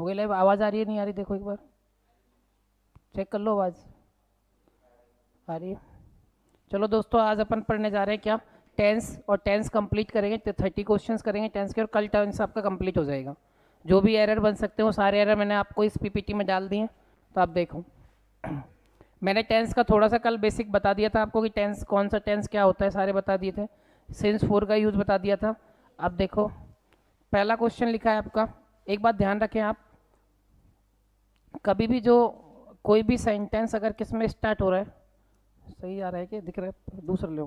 हो गई लाइव? आवाज़ आ रही है नहीं आ रही? देखो एक बार चेक कर लो, आवाज़ आ रही है? चलो दोस्तों, आज अपन पढ़ने जा रहे हैं क्या, टेंस, और टेंस कंप्लीट करेंगे, 30 क्वेश्चंस करेंगे टेंस के, और कल टेंस आपका कंप्लीट हो जाएगा। जो भी एरर बन सकते हो सारे एरर मैंने आपको इस पीपीटी में डाल दिए, तो आप देखो। मैंने टेंस का थोड़ा सा कल बेसिक बता दिया था आपको कि टेंस कौन सा टेंस क्या होता है, सारे बता दिए थे। सिंस 4 का यूज़ बता दिया था। अब देखो, पहला क्वेश्चन लिखा है आपका। एक बात ध्यान रखें आप, कभी भी जो कोई भी सेंटेंस अगर किस में स्टार्ट हो रहा है, सही आ रहा है कि दिख रहा है? दूसरा ले,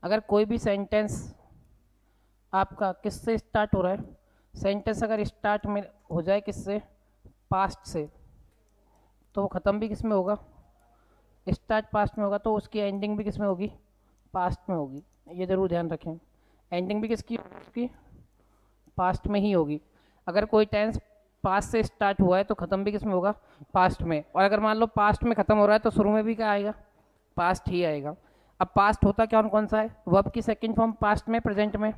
अगर कोई भी सेंटेंस आपका किससे स्टार्ट हो रहा है, सेंटेंस अगर स्टार्ट में हो जाए किससे, पास्ट से, तो वो ख़त्म भी किस में होगा, स्टार्ट पास्ट में होगा, तो उसकी एंडिंग भी किस में होगी, पास्ट में होगी। ये ज़रूर ध्यान रखें, एंडिंग भी किसकी होगी, उसकी पास्ट में ही होगी। अगर कोई टेंस पास्ट से स्टार्ट हुआ है तो ख़त्म भी किस में होगा, पास्ट में। और अगर मान लो पास्ट में ख़त्म हो रहा है तो शुरू में भी क्या आएगा, पास्ट ही आएगा। अब पास्ट होता क्या कौन सा है, वर्ब की सेकंड फॉर्म पास्ट में, प्रेजेंट में,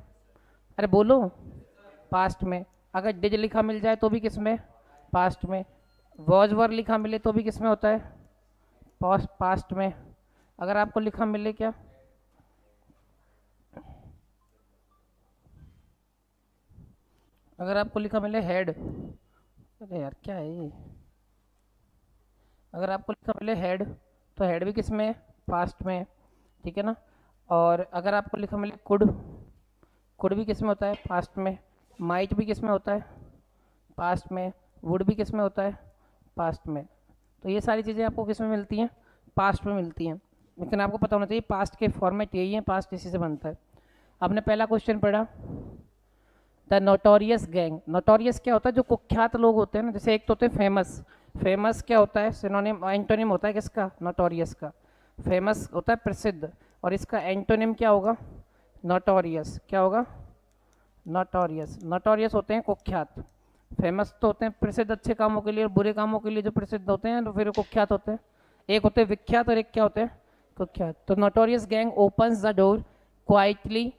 अरे बोलो, पास्ट में। अगर डिज लिखा मिल जाए तो भी किस में, पास्ट में। वॉज वर लिखा मिले तो भी किस में होता है, पास्ट में। अगर आपको लिखा मिले क्या, अगर आपको लिखा मिले हेड, अरे यार क्या है ये, अगर आपको लिखा मिले हेड, तो हेड भी किस में है, पास्ट में है, ठीक है ना। और अगर आपको लिखा मिले कुड, कुड भी किस में होता है, पास्ट में। माइट भी किस में होता है, पास्ट में। वुड भी किस में होता है, पास्ट में। तो ये सारी चीज़ें आपको किस में मिलती हैं, पास्ट में मिलती हैं। लेकिन आपको पता होना चाहिए पास्ट के फॉर्मेट यही है, पास्ट इसी से बनता है। आपने पहला क्वेश्चन पढ़ा, द नोटोरियस गैंग। नोटोरियस क्या होता है, जो कुख्यात लोग होते हैं ना, जैसे एक तो होते हैं फेमस। फेमस क्या होता है, सिनोनिम एंटोनिम होता है किसका, नोटोरियस का। फेमस होता है प्रसिद्ध, और इसका एंटोनिम क्या होगा, नोटोरियस। क्या होगा, नोटोरियस। नोटोरियस होते हैं कुख्यात, फेमस तो होते हैं प्रसिद्ध अच्छे कामों के लिए, और बुरे कामों के लिए जो प्रसिद्ध होते हैं तो फिर कुख्यात होते हैं। एक होते हैं विख्यात और एक क्या होते हैं, कुख्यात। तो notorious gang opens the door quietly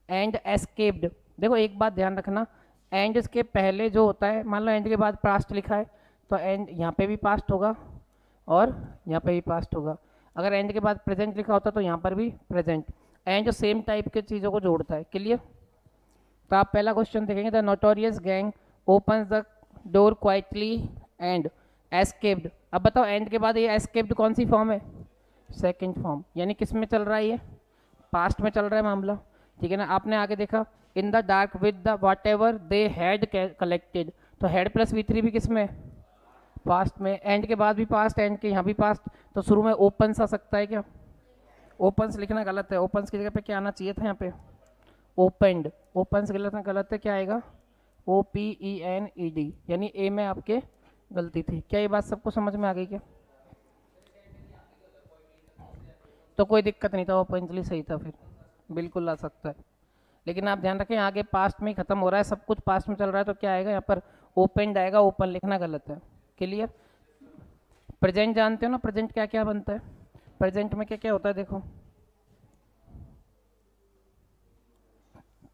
and escaped. देखो एक बात ध्यान रखना, एंड इसके पहले जो होता है, मान लो एंड के बाद पास्ट लिखा है, तो एंड यहाँ पे भी पास्ट होगा और यहाँ पे भी पास्ट होगा। अगर एंड के बाद प्रेजेंट लिखा होता तो यहाँ पर भी प्रेजेंट। एंड जो सेम टाइप के चीज़ों को जोड़ता है, क्लियर। तो आप पहला क्वेश्चन देखेंगे, the notorious gang opens the door quietly and escaped. अब बताओ एंड के बाद ये एस्केप्ड कौन सी फॉर्म है, सेकंड फॉर्म, यानी किस में चल रहा है, ये पास्ट में चल रहा है मामला, ठीक है ना। आपने आगे देखा, in the dark with the what ever they had collected, तो हेड प्लस वी थ्री भी किस में, पास्ट में। एंड के बाद भी पास्ट, एंड के यहाँ भी पास्ट, तो शुरू में ओपन्स आ सकता है क्या, ओपन्स लिखना गलत है, ओपन्स की जगह पे क्या आना चाहिए था यहाँ पे, ओपेंड। ओपन्स गलत है, गलत है, क्या आएगा, OPENED, यानी ए में आपके गलती थी। क्या ये बात सबको समझ में आ गई क्या, तो कोई दिक्कत नहीं था, ओपेंजली सही था, फिर बिल्कुल आ सकता है। लेकिन आप ध्यान रखें आगे पास्ट में ख़त्म हो रहा है, सब कुछ पास्ट में चल रहा है, तो क्या आएगा यहाँ पर, ओपेंड आएगा, ओपन लिखना गलत है, क्लियर। प्रेजेंट जानते हो ना, प्रेजेंट क्या क्या बनता है, प्रेजेंट में क्या क्या होता है, देखो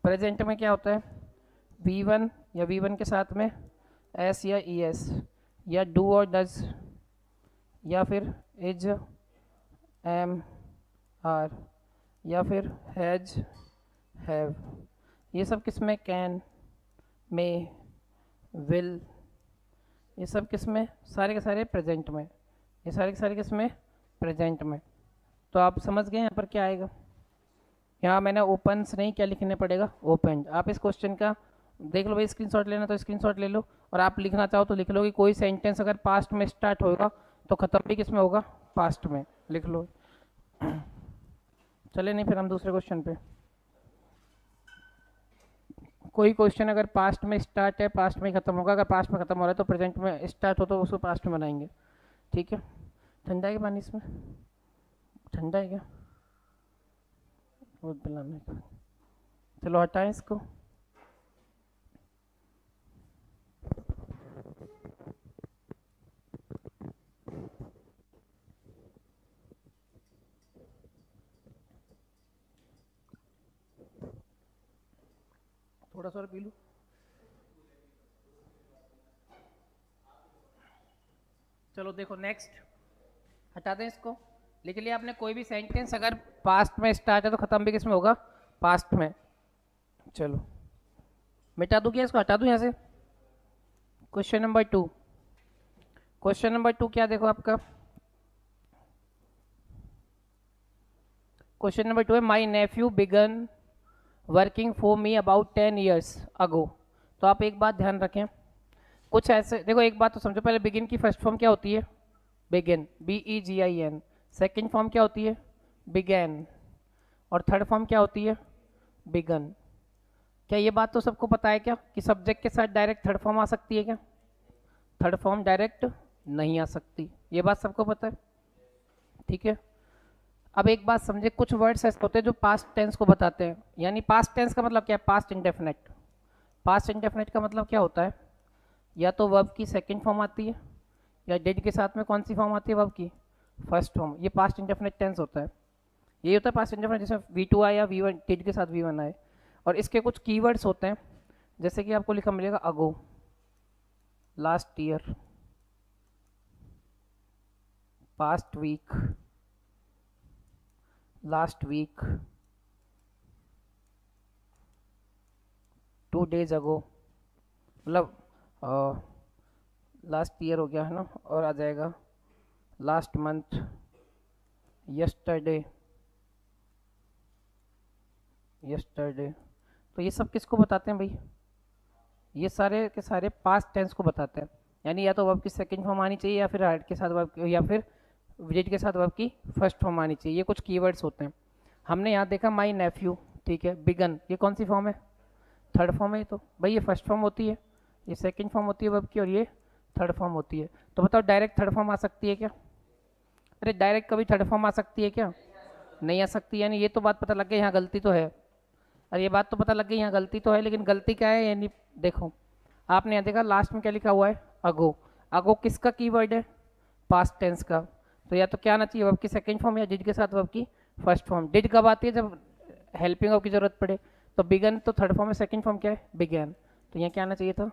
प्रेजेंट में क्या होता है, V1 या V1 के साथ में एस या ES, या डू और डज, या फिर इज, एम, आर, या फिर हैज, हैव। ये सब किस में, कैन, मे, विल, ये सब किस में, सारे के सारे प्रेजेंट में, ये सारे के सारे किस में, प्रेजेंट में। तो आप समझ गए यहाँ पर क्या आएगा, यहाँ मैंने ओपन्स नहीं, क्या लिखने पड़ेगा, ओपन। आप इस क्वेश्चन का देख लो भाई, स्क्रीनशॉट लेना तो स्क्रीनशॉट ले लो, और आप लिखना चाहो तो लिख लो कि कोई सेंटेंस अगर पास्ट में स्टार्ट होगा तो ख़त्म भी किस में होगा, पास्ट में, लिख लो। चले नहीं फिर हम दूसरे क्वेश्चन पे। कोई क्वेश्चन अगर पास्ट में स्टार्ट है, पास्ट में खत्म होगा, अगर पास्ट में खत्म हो रहा है तो प्रेजेंट में स्टार्ट हो तो उसको पास्ट में बनाएंगे, ठीक है। ठंडा है क्या पानी इसमें, ठंडा है क्या, बहुत पिलाना है, चलो हटाएं इसको। थोड़ा सा और पी लूँ। चलो देखो नेक्स्ट, हटा दें इसको। लिख लिया आपने कोई भी सेंटेंस अगर पास्ट में स्टार्ट है तो खत्म भी किसमें होगा, पास्ट में। चलो मिटा दूं क्या इसको, हटा दूं यहाँ से। क्वेश्चन नंबर 2, क्वेश्चन नंबर 2 क्या देखो आपका, क्वेश्चन नंबर 2 है my nephew began working for me about 10 years ago. तो आप एक बात ध्यान रखें, कुछ ऐसे देखो, एक बात तो समझो पहले, बिगिन की फर्स्ट फॉर्म क्या होती है, बिगिन, BEGIN। सेकेंड फॉर्म क्या होती है, बिगैन। और थर्ड फॉर्म क्या होती है, बिगन। क्या ये बात तो सबको पता है क्या कि सब्जेक्ट के साथ डायरेक्ट थर्ड फॉर्म आ सकती है क्या, थर्ड फॉर्म डायरेक्ट नहीं आ सकती, ये बात सबको पता है, ठीक है। अब एक बात समझे, कुछ वर्ड्स ऐसे होते हैं जो पास्ट टेंस को बताते हैं, यानी पास्ट टेंस का मतलब क्या है, पास्ट इंडेफिनेट। पास्ट इंडेफिनेट का मतलब क्या होता है, या तो वर्ब की सेकंड फॉर्म आती है, या डिड के साथ में कौन सी फॉर्म आती है, वर्ब की फर्स्ट फॉर्म, ये पास्ट इंडेफिनेट टेंस होता है। यही होता है पास्ट इंडेफिनेट, जैसे V2 आया, V1 डिड के साथ V1 आए। और इसके कुछ कीवर्ड्स होते हैं, जैसे कि आपको लिखा मिलेगा ago, last year, past week, last week, 2 days ago, मतलब लास्ट ईयर हो गया है ना, और आ जाएगा लास्ट मंथ, यस्टरडे, यस्टरडे। तो ये सब किसको बताते हैं भाई, ये सारे के सारे पास्ट टेंस को बताते हैं। यानी या तो वर्ब की सेकंड फॉर्म आनी चाहिए, या फिर हेड के साथ वर्ब, या फिर डिड के साथ वर्ब की फर्स्ट फॉर्म आनी चाहिए। ये कुछ कीवर्ड्स होते हैं। हमने यहाँ देखा माई नेफ्यू, ठीक है, बिगन, ये कौन सी फॉर्म है, थर्ड फॉर्म है। तो भाई ये फर्स्ट फॉर्म होती है, ये सेकंड फॉर्म होती है वर्ब की, और ये थर्ड फॉर्म होती है। तो बताओ डायरेक्ट थर्ड फॉर्म आ सकती है क्या, अरे डायरेक्ट कभी थर्ड फॉर्म आ सकती है क्या, नहीं आ सकती। यानी ये तो बात पता लग गई यहाँ गलती तो है, और ये बात तो पता लग गई यहाँ गलती तो है, लेकिन गलती क्या है, यानी देखो आपने यहाँ देखा लास्ट में क्या लिखा हुआ है, अगो। अगो किसका कीवर्ड है, पास्ट टेंस का। तो या तो क्या आना चाहिए, वर्ब की सेकंड फॉर्म, या डिड के साथ वर्ब की फर्स्ट फॉर्म। डिड कब आती है, जब हेल्पिंग वर्ब की जरूरत पड़े। तो बिगन तो थर्ड फॉर्म है, सेकंड फॉर्म क्या है, बिगैन। तो यहाँ क्या आना चाहिए था,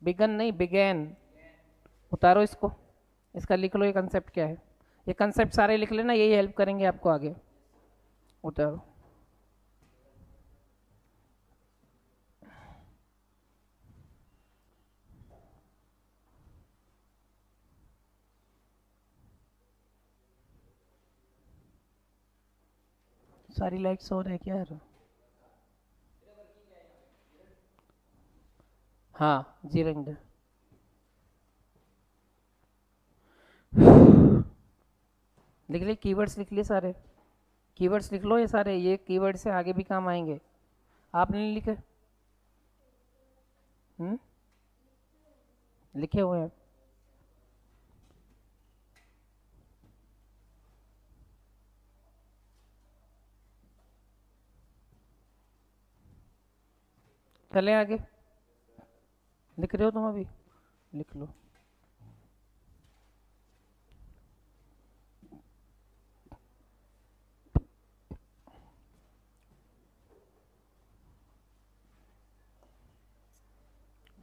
बिगन नहीं, बिगैन। उतारो इसको, इसका लिख लो ये कंसेप्ट क्या है, ये कंसेप्ट सारे लिख लेना, यही हेल्प करेंगे आपको आगे। उतारो, सारी लाइट्स ऑन है क्या यार, हाँ जीरंड। लिख लिए कीवर्ड्स, लिख लिए सारे कीवर्ड्स, लिख लो ये सारे, ये कीवर्ड से आगे भी काम आएंगे। आपने नहीं लिखे, लिखे हुए हैं। चलें आगे, लिख रहे हो तुम अभी, लिख लो।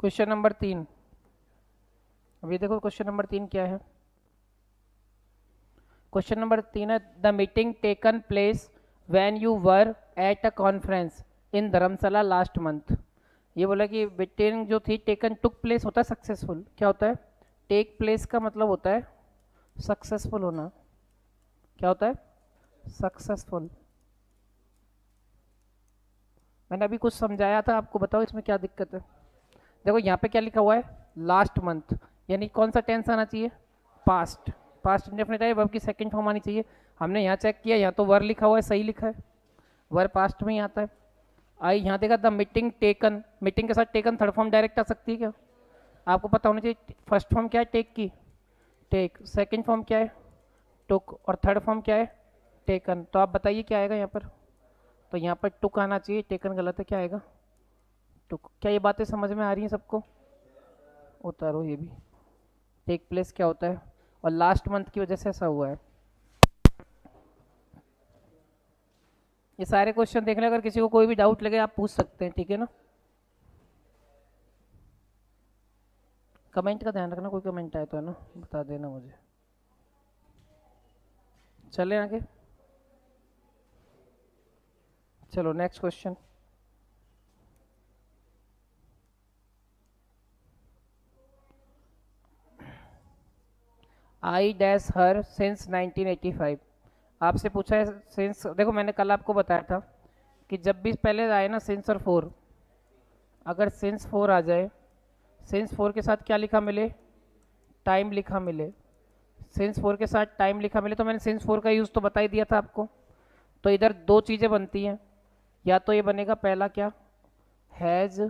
क्वेश्चन नंबर 3, अभी देखो क्वेश्चन नंबर 3 क्या है। क्वेश्चन नंबर 3 है the meeting taken place when you were at a conference in Dharamshala last month. ये बोला कि मीटिंग जो थी टेकन, टुक प्लेस होता है सक्सेसफुल, क्या होता है, टेक प्लेस का मतलब होता है सक्सेसफुल होना। क्या होता है, सक्सेसफुल। मैंने अभी कुछ समझाया था आपको, बताओ इसमें क्या दिक्कत है। देखो यहाँ पे क्या लिखा हुआ है, लास्ट मंथ, यानी कौन सा टेंस आना चाहिए, पास्ट। पास्ट इंडेफिनिट है, वर्ब की सेकंड फॉर्म आनी चाहिए। हमने यहाँ चेक किया, यहाँ तो वर लिखा हुआ है, सही लिखा है, वर पास्ट में ही आता है। आई यहाँ देखा द मीटिंग टेकन, मीटिंग के साथ टेकन थर्ड फॉर्म डायरेक्ट आ सकती है क्या, आपको पता होना चाहिए। फर्स्ट फॉर्म क्या है, टेक की, टेक। सेकंड फॉर्म क्या है, टुक। और थर्ड फॉर्म क्या है, टेकन। तो आप बताइए क्या आएगा यहाँ पर। तो यहाँ पर टुक आना चाहिए, टेकन गलत है, क्या आएगा, टुक। क्या ये बातें समझ में आ रही हैं सबको, उतारो ये भी। टेक प्लेस क्या होता है, और लास्ट मंथ की वजह से ऐसा हुआ है। ये सारे क्वेश्चन देख लें, अगर किसी को कोई भी डाउट लगे आप पूछ सकते हैं, ठीक है ना। कमेंट का ध्यान रखना, कोई कमेंट आए तो है ना बता देना मुझे। चले आगे, चलो next question. I dash her since 1985। आपसे पूछा है सिंस, देखो मैंने कल आपको बताया था कि जब भी पहले आए ना सिंस और फोर, अगर सिंस फोर आ जाए, सिंस फोर के साथ क्या लिखा मिले, टाइम लिखा मिले, सिंस फोर के साथ टाइम लिखा मिले, तो मैंने सिंस फोर का यूज़ तो बता ही दिया था आपको। तो इधर दो चीज़ें बनती हैं, या तो ये बनेगा पहला क्या, हैज़,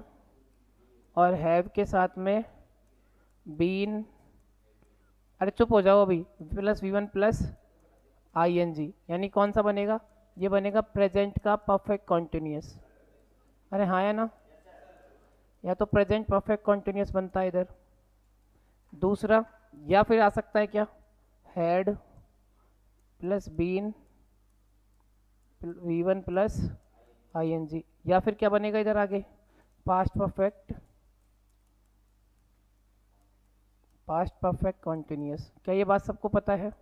और हैव के साथ में बीन, अरे चुप हो जाओ अभी, plus V one plus I N G, यानी कौन सा बनेगा, ये बनेगा प्रेजेंट का परफेक्ट कॉन्टिन्यूस। अरे हाँ या ना, या तो प्रेजेंट परफेक्ट कॉन्टिन्यूस बनता है इधर। दूसरा, या फिर आ सकता है क्या, had plus been V one plus I N G, या फिर क्या बनेगा इधर आगे, past perfect, past perfect continuous. क्या ये बात सबको पता है,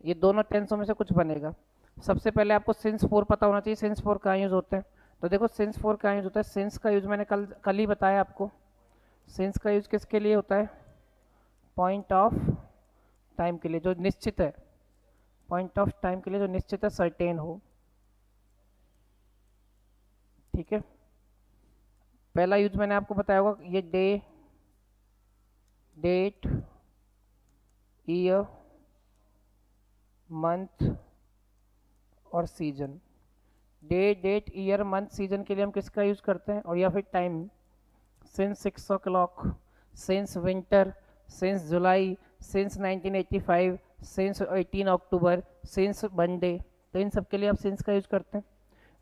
ये दोनों टेंसों में से कुछ बनेगा। सबसे पहले आपको सिंस फोर पता होना चाहिए, सिंस फोर कहाँ यूज होते हैं। तो देखो सिंस फोर कहाँ यूज होता है, सिंस का यूज मैंने कल कल ही बताया आपको। सिंस का यूज किसके लिए होता है, पॉइंट ऑफ टाइम के लिए जो निश्चित है, पॉइंट ऑफ टाइम के लिए जो निश्चित है, सर्टेन हो। ठीक है, पहला यूज मैंने आपको बताया होगा, ये डे, डेट, ईयर, मंथ और season. Day, date, year, month, season के लिए हम किसका यूज करते हैं, और या फिर time, since 6 o'clock, since winter, since जुलाई, सिंस 1985, सिंस 18 अक्टूबर, सिंस मंडे। तो इन सब के लिए आप सिंस का यूज करते हैं।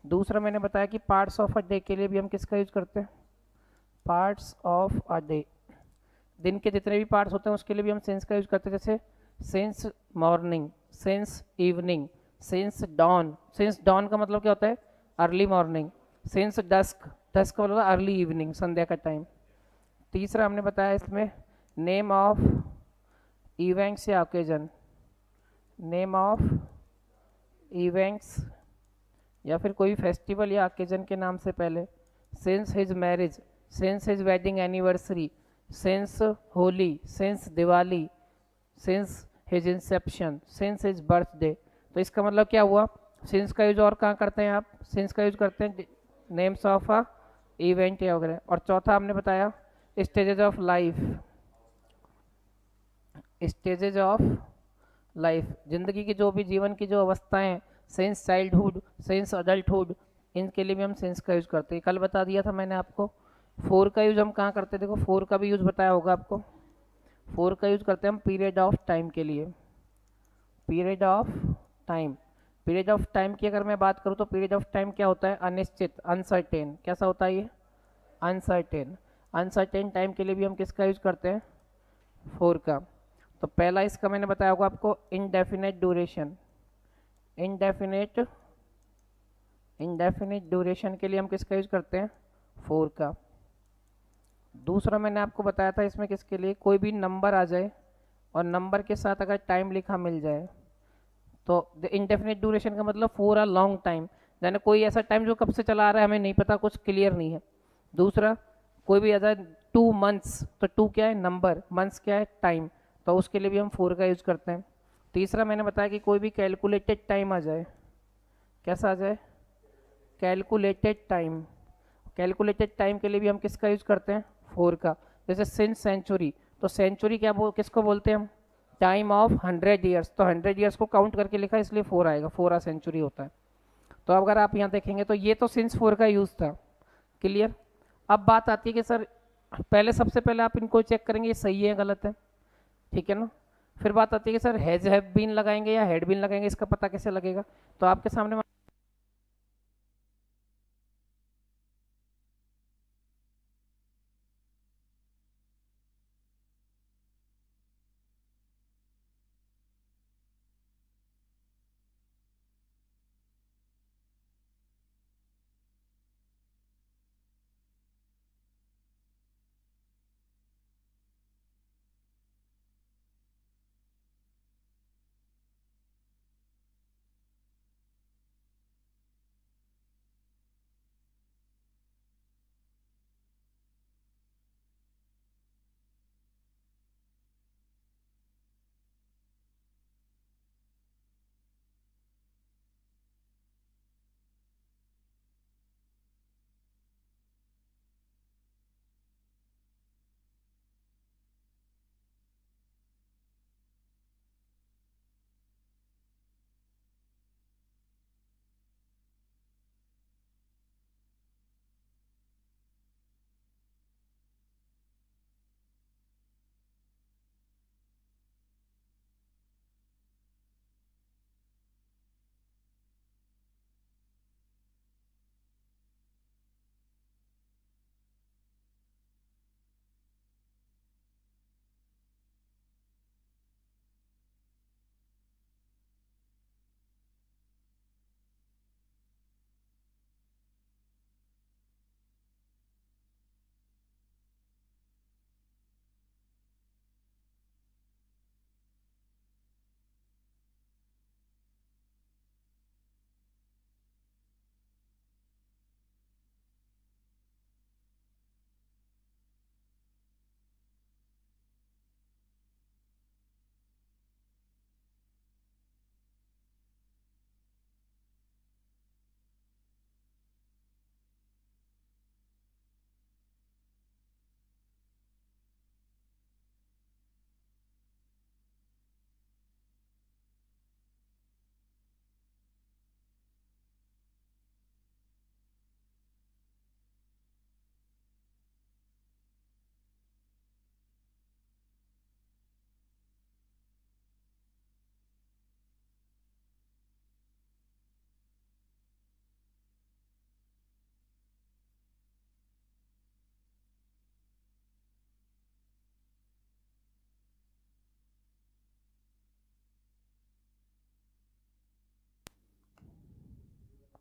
दूसरा मैंने बताया कि पार्ट्स ऑफ अ डे के लिए भी हम किसका यूज करते हैं, पार्ट्स ऑफ अ डे, दिन के जितने भी पार्ट्स होते हैं उसके लिए भी हम सिंस का यूज करते हैं। जैसे since morning, since evening, since dawn. Since dawn का मतलब क्या होता है, early morning. Since dusk, dusk का मतलब अर्ली इवनिंग, संध्या का टाइम। तीसरा हमने बताया इसमें नेम ऑफ इवेंट्स या ओकेजन, नेम ऑफ इवेंट्स या फिर कोई फेस्टिवल या ओकेजन के नाम से पहले, since his marriage, since his wedding anniversary, since Holi, since Diwali, since his Inception, since his birthday. तो इसका मतलब क्या हुआ, सिंस का यूज और कहाँ करते हैं आप, सिंस का यूज करते हैं नेम्स ऑफ अ इवेंट या वगैरह। और चौथा हमने बताया stages of life, stages of life, जिंदगी की जो भी जीवन की जो अवस्थाएं, सिंस चाइल्डहुड, सिंस अडल्टहुड, इनके लिए भी हम सिंस का यूज करते हैं। कल बता दिया था मैंने आपको। फोर का यूज हम कहाँ करते हैं, देखो फोर का भी यूज बताया होगा आपको। फोर का यूज करते हैं हम पीरियड ऑफ टाइम के लिए, period of time. Period of time की अगर मैं बात करूँ तो पीरियड ऑफ टाइम क्या होता है, अनिश्चित, अनसर्टेन। कैसा होता है ये, अनसर्टेन। अनसर्टेन टाइम के लिए भी हम किसका यूज करते हैं, फोर का। तो पहला इसका मैंने बताया होगा आपको, indefinite duration, indefinite, indefinite duration के लिए हम किसका यूज करते हैं, फोर का। दूसरा मैंने आपको बताया था इसमें किसके लिए, कोई भी नंबर आ जाए और नंबर के साथ अगर टाइम लिखा मिल जाए, तो इनडेफिनेट ड्यूरेशन का मतलब फॉर अ लॉन्ग टाइम, यानी कोई ऐसा टाइम जो कब से चला आ रहा है हमें नहीं पता, कुछ क्लियर नहीं है। दूसरा, कोई भी अगर 2 मंथ्स, तो टू क्या है नंबर, मंथ्स क्या है टाइम, तो उसके लिए भी हम फोर का यूज करते हैं। तीसरा मैंने बताया कि कोई भी कैलकुलेटेड टाइम आ जाए, कैसा आ जाए, कैलकुलेटेड टाइम। कैलकुलेटेड टाइम के लिए भी हम किसका यूज करते हैं, फोर का। जैसे सिंस सेंचुरी, तो सेंचुरी क्या किसको बोलते हैं हम, टाइम ऑफ 100 ईयर्स, तो 100 ईयर्स को काउंट करके लिखा इसलिए फोर आएगा, फोर आ सेंचुरी होता है। तो अगर आप यहाँ देखेंगे तो ये तो सिंस फोर का यूज था, क्लियर। अब बात आती है कि सर पहले, सबसे पहले आप इनको चेक करेंगे ये सही है गलत है, ठीक है ना। फिर बात आती है कि सर हैज हैव बीन लगाएंगे या हैड बीन लगाएंगे, इसका पता कैसे लगेगा। तो आपके सामने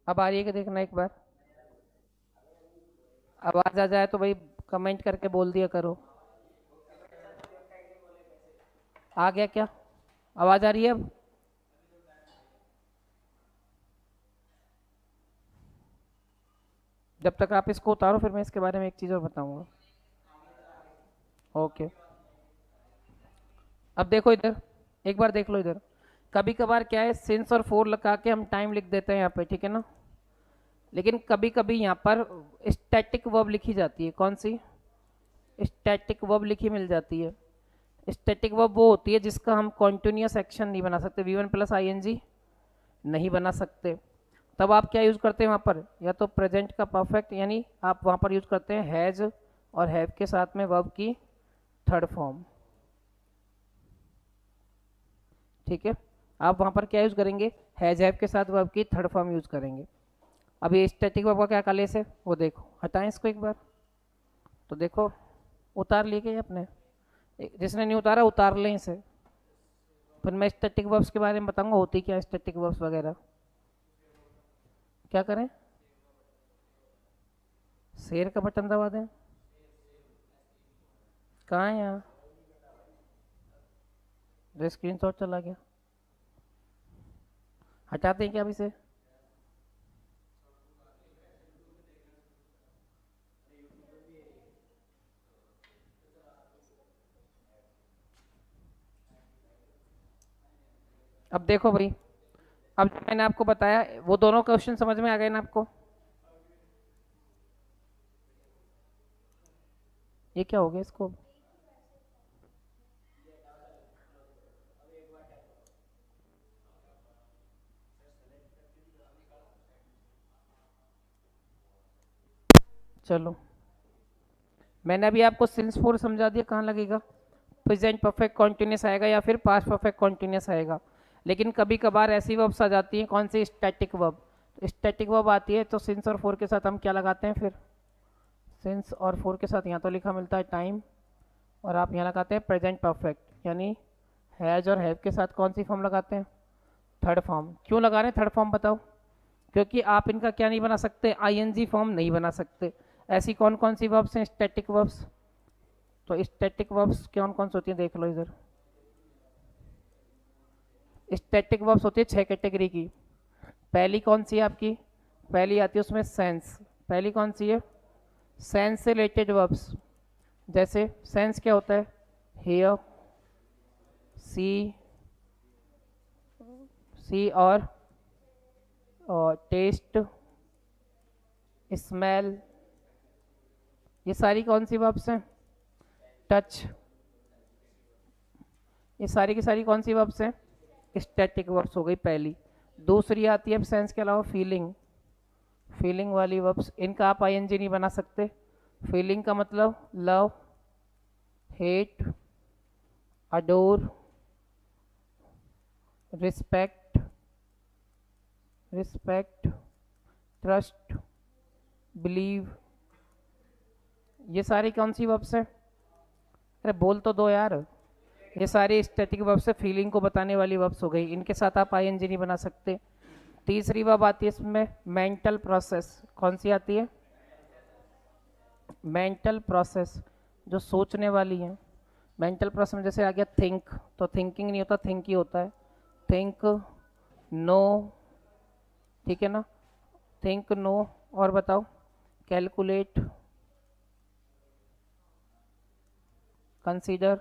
अब आ रही है कि देखना एक बार, आवाज आ जाए तो भाई कमेंट करके बोल दिया करो। आ गया क्या? आवाज आ रही है अब? जब तक आप इसको उतारो फिर मैं इसके बारे में एक चीज़ और बताऊंगा। ओके, अब देखो इधर, एक बार देख लो इधर। कभी कभार क्या है, सिंस और फोर लगा के हम टाइम लिख देते हैं यहाँ पे, ठीक है ना। लेकिन कभी कभी यहाँ पर स्टैटिक वर्ब लिखी जाती है। कौन सी? स्टैटिक वर्ब लिखी मिल जाती है। स्टैटिक वर्ब वो होती है जिसका हम कॉन्टिन्यूस एक्शन नहीं बना सकते, V one plus I N G नहीं बना सकते। तब आप क्या यूज़ करते हैं वहाँ पर? या तो प्रेजेंट का परफेक्ट, यानी आप वहाँ पर यूज़ करते हैं हैज़ और हैव के साथ में वर्ब की थर्ड फॉर्म, ठीक है। आप वहाँ पर क्या यूज़ करेंगे? हैज़ हैव के साथ वर्ब की थर्ड फॉर्म यूज़ करेंगे। अब ये स्टैटिक वर्ब का क्या कॉलेज है वो देखो, हटाएं इसको एक बार। तो देखो, उतार लिए क्या अपने? जिसने नहीं उतारा उतार लें इसे। फिर मैं स्टैटिक वर्ब्स के बारे में बताऊंगा होती क्या स्टैटिक वर्ब्स वगैरह। क्या करें? शेर का बटन दबा दें? कहाँ है यहाँ? जो स्क्रीन शॉट चला गया, हटाते हैं क्या अब इसे? अब देखो भाई, अब जो मैंने आपको बताया वो दोनों क्वेश्चन समझ में आ गए ना आपको? ये क्या हो गया इसको? चलो, मैंने अभी आपको सिंस फोर समझा दिया, कहाँ लगेगा? प्रेजेंट परफेक्ट कॉन्टिन्यूस आएगा या फिर पास्ट परफेक्ट कॉन्टिन्यूस आएगा। लेकिन कभी कभार ऐसी वर्ब्स आ जाती हैं, कौन सी? Static verb. तो स्टैटिक वर्ब आती है तो सिंस और फोर के साथ हम क्या लगाते हैं फिर? सिंस और फोर के साथ यहाँ तो लिखा मिलता है टाइम, और आप यहाँ लगाते हैं प्रेजेंट परफेक्ट, यानी हैज़ और हैव के साथ कौन सी फॉर्म लगाते हैं? Third form. क्यों लगा रहे हैं थर्ड फॉर्म बताओ? क्योंकि आप इनका क्या नहीं बना सकते? आईएनजी फॉर्म नहीं बना सकते। ऐसी कौन कौन सी वर्ब्स हैं स्टैटिक वर्ब्स? तो स्टैटिक वर्ब्स कौन कौन सी होती हैं देख लो इधर। स्टैटिक वर्ब्स होती है 6 कैटेगरी की। पहली कौन सी है आपकी? पहली आती है उसमें सेंस। पहली कौन सी है? सेंस से रिलेटेड वर्ब्स। जैसे सेंस क्या होता है? हेयर, सी, सी और टेस्ट, स्मेल, ये सारी कौन सी वर्ब्स हैं? टच, ये सारी की सारी कौन सी वर्ब्स हैं? स्टैटिक वर्ब्स हो गई पहली। दूसरी आती है सेंस के अलावा फीलिंग। फीलिंग वाली वर्ब्स, इनका आप आईएनजी नहीं बना सकते। फीलिंग का मतलब love, hate, adore, respect, respect, trust, believe, ये सारी कौन सी वर्ब्स हैं? अरे बोल तो दो यार। ये सारी स्टैटिक वर्ब्स है, फीलिंग को बताने वाली वर्ब्स हो गई, इनके साथ आप आईएनजी नहीं बना सकते। तीसरी वर्ब आती है इसमें मेंटल प्रोसेस। कौन सी आती है? मेंटल प्रोसेस, जो सोचने वाली है। मेंटल प्रोसेस में जैसे आ गया थिंक, तो थिंकिंग नहीं होता, थिंक ही होता है। थिंक, नो, ठीक है ना। थिंक, नो, और बताओ? कैलकुलेट, कंसीडर,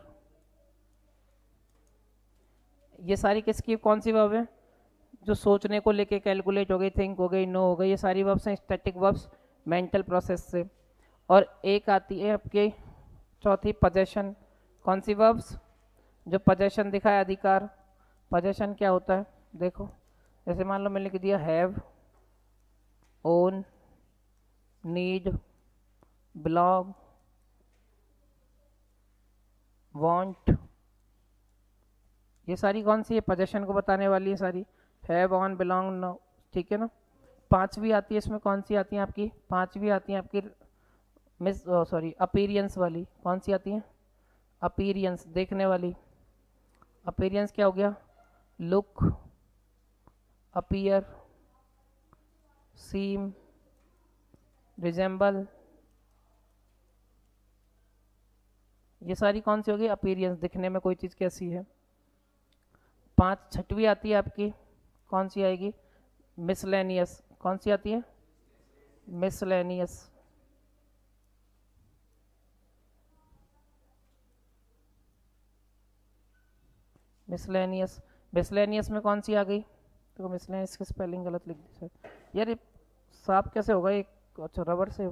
ये सारी किसकी कौन सी वर्ब है? जो सोचने को लेके, कैलकुलेट हो गई, थिंक हो गई, नो हो गई, ये सारी वर्ब्स हैं स्टैटिक वर्ब्स मेंटल प्रोसेस से। और एक आती है आपके चौथी, पजेशन। कौन सी वर्ब्स? जो पजेशन दिखाया, अधिकार। पजेशन क्या होता है देखो, जैसे मान लो मैंने लिख दिया have, own, need, belong, want, ये सारी कौन सी है? पजेशन को बताने वाली है सारी। हैव, ऑन, बिलोंग, नो, ठीक है ना। पांचवी आती है इसमें, कौन सी आती है आपकी? पांचवी आती है आपकी मिस, सॉरी, अपीरियंस वाली। कौन सी आती है? अपीरियंस, देखने वाली। अपीरियंस क्या हो गया? लुक, अपीयर, सीम, रिजेंबल, ये सारी कौन सी होगी? अपीयरेंस, दिखने में कोई चीज़ कैसी है। 5 छठवीं आती है आपकी, कौन सी आएगी? मिसलेनियस। कौन सी आती है? मिसलेनियस। मिसलेनियस, मिसलेनियस में कौन सी आ गई? तो मिसलेनियस की स्पेलिंग गलत लिख दी सर। यार ये साफ कैसे होगा? एक अच्छा रबर से।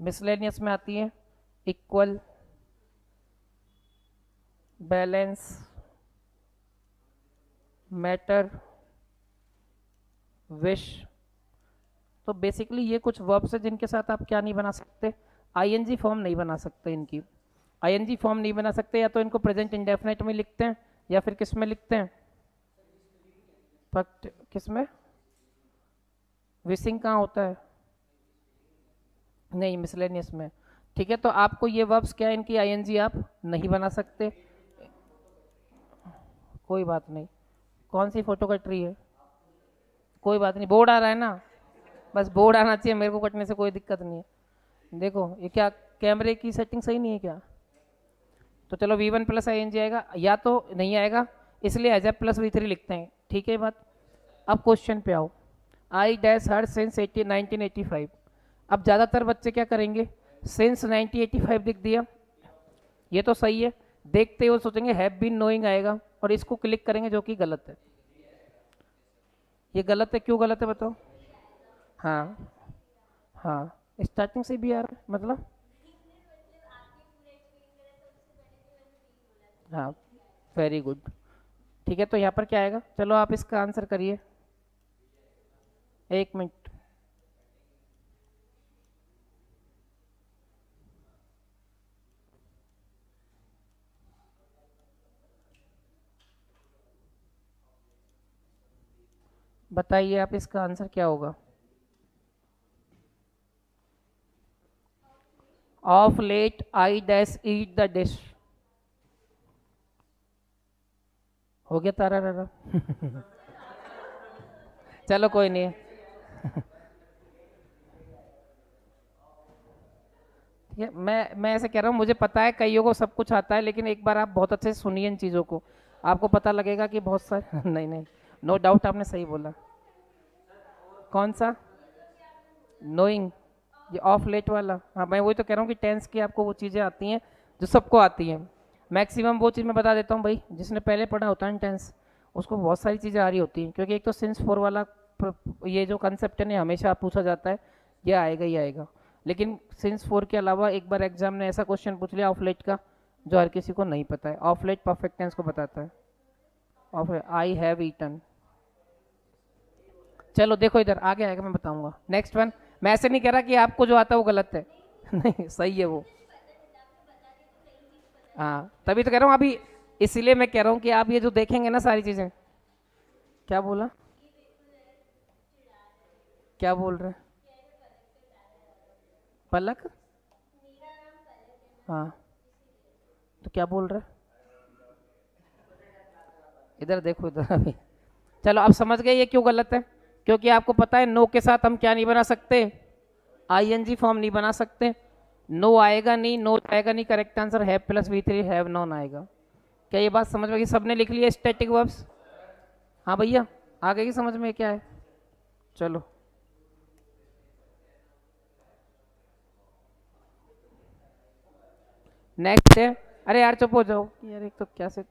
मिसलेनियस में आती है इक्वल, बैलेंस, मैटर, विश। तो बेसिकली ये कुछ वर्ब्स है जिनके साथ आप क्या नहीं बना सकते? आईएनजी फॉर्म नहीं बना सकते इनकी। आईएनजी फॉर्म नहीं बना सकते, या तो इनको प्रेजेंट इंडेफिनिट में लिखते हैं या फिर किस में लिखते हैं? बट किस में? विशिंग कहाँ होता है? नहीं, मिसलेनियस में। ठीक है, तो आपको ये वर्ब्स क्या है, इनकी आईएनजी आप नहीं बना सकते। कोई बात नहीं। कौन सी फोटो कट रही है? कोई बात नहीं, बोर्ड आ रहा है ना, बस बोर्ड आना चाहिए, मेरे को कटने से कोई दिक्कत नहीं है। देखो ये क्या, कैमरे की सेटिंग सही नहीं है क्या? तो चलो V1 प्लस आई एन जी आएगा, या तो नहीं आएगा इसलिए एज ए प्लस V3 लिखते हैं। ठीक है बात। अब क्वेश्चन पे आओ। I dash her since 1985। अब ज़्यादातर बच्चे क्या करेंगे? सिंस 1985 लिख दिया, ये तो सही है। देखते हुए सोचेंगे हैव बीन नोइंग आएगा और इसको क्लिक करेंगे, जो कि गलत है। ये गलत है, क्यों गलत है बताओ? हाँ हाँ, स्टार्टिंग से भी आ रहा है मतलब। हाँ, वेरी गुड। ठीक है, तो यहाँ पर क्या आएगा? चलो आप इसका आंसर करिए। 1 मिनट। बताइए आप, इसका आंसर क्या होगा? Of late I dash eat the dish. हो गया तारा रारा। चलो कोई नहीं। ठीक है, मैं ऐसे कह रहा हूँ, मुझे पता है कईयों को सब कुछ आता है, लेकिन एक बार आप बहुत अच्छे से सुनिए इन चीज़ों को, आपको पता लगेगा कि बहुत सारे नहीं नहीं, नो डाउट आपने सही बोला। कौन सा? नोइंग, ये ऑफ लेट वाला। हाँ, मैं वही तो कह रहा हूँ कि टेंस की आपको वो चीज़ें आती हैं जो सबको आती हैं। मैक्सिमम वो चीज़ मैं बता देता हूँ भाई, जिसने पहले पढ़ा होता है टेंस, उसको बहुत सारी चीज़ें आ रही होती हैं, क्योंकि एक तो सिंस फोर वाला ये जो कंसेप्ट है ना, हमेशा पूछा जाता है, ये आएगा ही आएगा। लेकिन सिंस फोर के अलावा एक बार एग्जाम ने ऐसा क्वेश्चन पूछ लिया ऑफ लेट का, जो हर किसी को नहीं पता है। ऑफ लेट परफेक्ट टेंस को बताता है। Of I have eaten. चलो देखो इधर आगे आएगा, मैं बताऊंगा नेक्स्ट वन। मैं ऐसे नहीं कह रहा कि आपको जो आता है वो गलत है। नहीं, सही है वो। हाँ, तभी तो कह रहा हूँ अभी, इसीलिए मैं कह रहा हूँ कि आप ये जो देखेंगे ना सारी चीजें। क्या बोला? क्या बोल रहे हैं? पलक? हाँ, तो क्या बोल रहे हैं? इधर देखो इधर अभी। चलो अब समझ गए ये क्यों गलत है। क्योंकि आपको पता है नो के साथ हम क्या नहीं बना सकते? आईएनजी फॉर्म नहीं बना सकते। नो आएगा नहीं, नो आएगा नहीं, correct answer have plus V3 have non आएगा। क्या ये बात समझ में आई? सबने लिख लिया स्टैटिक वर्ब्स? हाँ भैया, आ गई समझ में क्या है? चलो नेक्स्ट है। अरे यार चुप हो जाओ यार, एक तो क्या से।